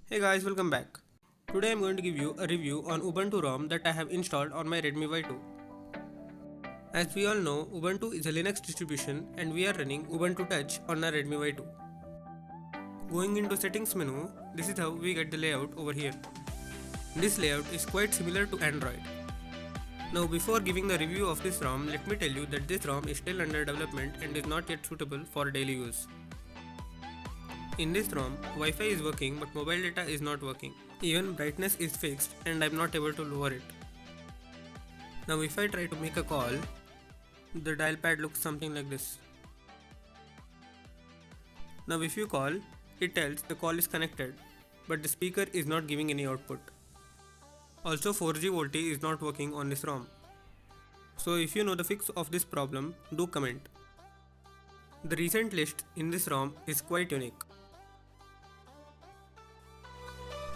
Hey guys, welcome back. Today I'm going to give you a review on Ubuntu ROM that I have installed on my Redmi Y2. As we all know, Ubuntu is a Linux distribution and we are running Ubuntu Touch on our Redmi Y2. Going into settings menu, this is how we get the layout over here. This layout is quite similar to Android. Now before giving the review of this ROM, let me tell you that this ROM is still under development and is not yet suitable for daily use. In this ROM, Wi-Fi is working but mobile data is not working. Even brightness is fixed and I'm not able to lower it. Now if I try to make a call, the dial pad looks something like this. Now if you call, it tells the call is connected, but the speaker is not giving any output. Also 4G VoLTE is not working on this ROM. So if you know the fix of this problem, do comment. The recent list in this ROM is quite unique.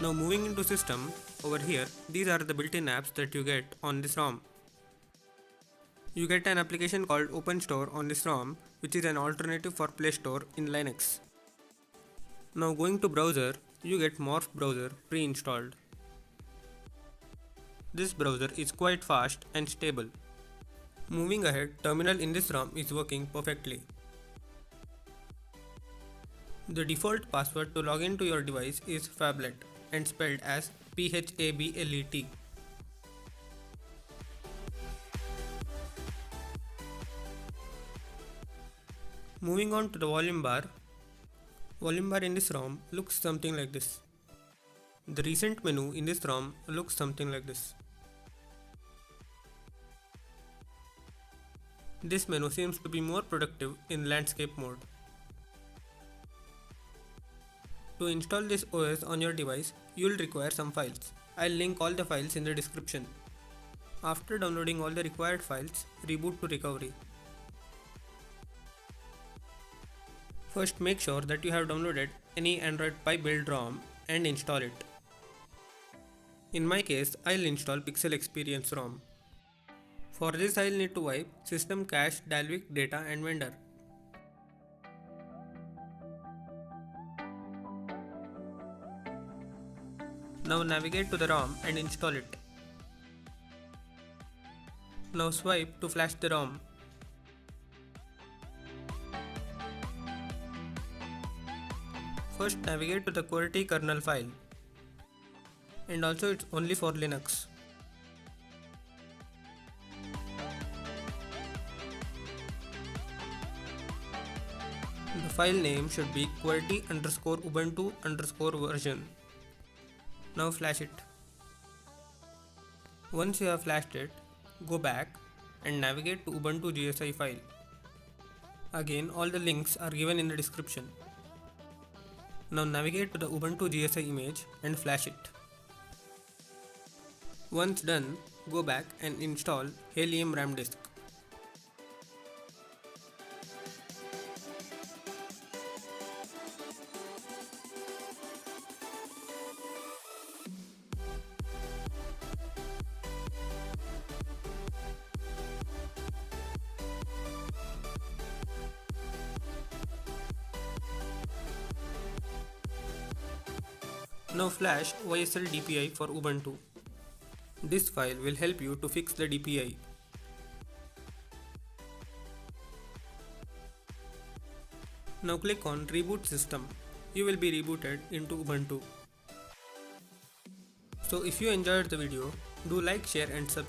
Now moving into system, over here, these are the built-in apps that you get on this ROM. You get an application called OpenStore on this ROM, which is an alternative for Play Store in Linux. Now going to browser, you get Morph browser pre-installed. This browser is quite fast and stable. Moving ahead, terminal in this ROM is working perfectly. The default password to log into your device is Phablet and spelled as PHABLET. Moving on to the volume bar in this ROM looks something like this. The recent menu in this ROM looks something like this. This menu seems to be more productive in landscape mode. To install this OS on your device, you will require some files. I'll link all the files in the description. After downloading all the required files, reboot to recovery. First make sure that you have downloaded any Android Pie build ROM and install it. In my case, I'll install Pixel Experience ROM. For this I'll need to wipe system cache, Dalvik, data and vendor. Now navigate to the ROM and install it. Now swipe to flash the ROM. First navigate to the QWERTY kernel file. And also it's only for Linux. The file name should be QWERTY_Ubuntu_version. Now flash it. Once you have flashed it, go back and navigate to Ubuntu GSI file. Again, all the links are given in the description. Now navigate to the Ubuntu GSI image and flash it. Once done, go back and install Helium RAM disk. Now flash YSL DPI for Ubuntu. This file will help you to fix the DPI. Now click on Reboot System. You will be rebooted into Ubuntu. So if you enjoyed the video, do like, share and subscribe.